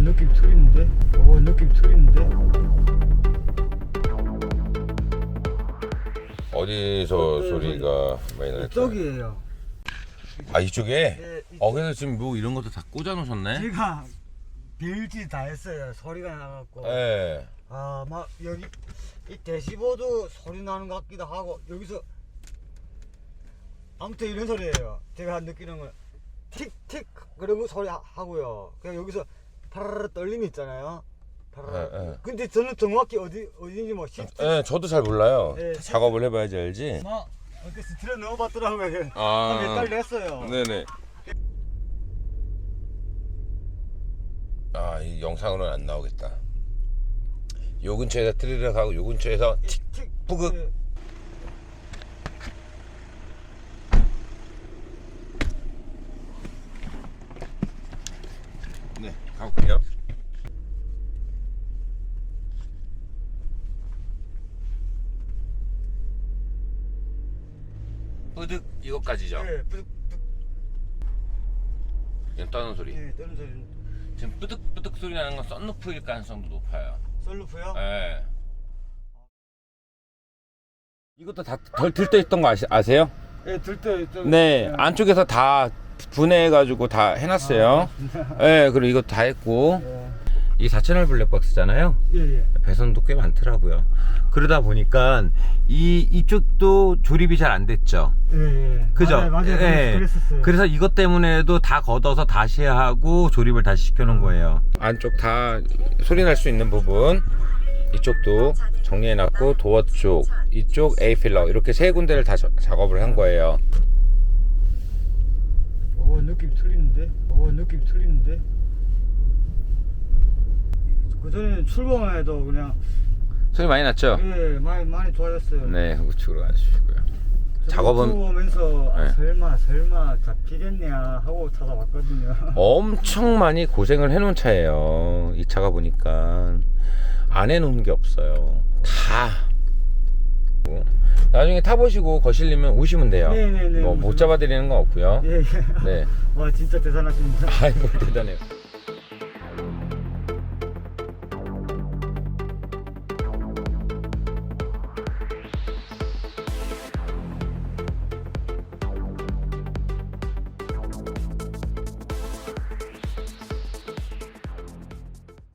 느낌 틀리는데? 느낌 틀리는데? 어디서 소리가 많이 날까요? 이쪽이에요. 아, 이쪽에? 네, 그래서 지금 뭐 이런 것도 다 꽂아 놓으셨네? 제가 별짓 다 했어요. 소리가 나갖고. 예. 아, 막 여기 이 대시보드 소리 나는 것 같기도 하고 여기서 아무튼 이런 소리예요. 제가 느끼는 건 틱틱 그런 거 소리 하고요. 그냥 여기서 파라라 떨림이 있잖아요. 파라라. 예, 예. 근데 저는 정확히 어딘지 뭐 시트. 예, 저도 잘 몰라요. 네, 작업을 해봐야지 알지. 막 이렇게 들어 넣어봤더라고요. 아. 몇 달 냈어요. 네네. 아, 이 영상으로는 안 나오겠다. 요 근처에서 트리를 하고 요 근처에서 틱틱 뿌극. 네. 네, 가볼게요. 뿌득 이것까지죠. 네, 뿌득 그냥 떠는 소리. 네, 떠는 소리. 지금 뿌득뿌득 소리 나는 건 썬루프일 가능성도 높아요. 썰루프요? 예. 이것도 다 덜 들떠 있던 거 아세요? 네, 들때 네, 안쪽에서 다 분해해가지고 다 해놨어요. 예, 그리고 이거 다 했고. 이게 4채널 블랙박스잖아요. 예예. 배선도 꽤 많더라고요. 그러다 보니까 이쪽도 조립이 잘 안 됐죠. 예. 그죠? 맞아요. 예. 그랬었어요. 그래서 이것 때문에도 다 걷어서 다시 하고 조립을 다시 시켜놓은 거예요. 안쪽 다 소리 날 수 있는 부분, 이쪽도 정리해놨고, 도어 쪽, 이쪽 A필러 이렇게 세 군데를 다 작업을 한 거예요. 느낌 틀리는데? 느낌 틀리는데? 그전에는 출범만 해도 그냥 소리 많이 났죠? 예 많이 좋아졌어요. 네, 우측으로 가주시고요. 작업은 보면서 네. 설마 잡히겠냐 하고 찾아왔거든요. 엄청 많이 고생을 해놓은 차예요. 이 차가 보니까 안 해놓은 게 없어요. 다. 나중에 타보시고 거실리면 오시면 돼요. 네네네. 뭐 못 잡아드리는 건 없고요. 예. 네. 와 진짜 대단하십니다. 아이고 대단해요.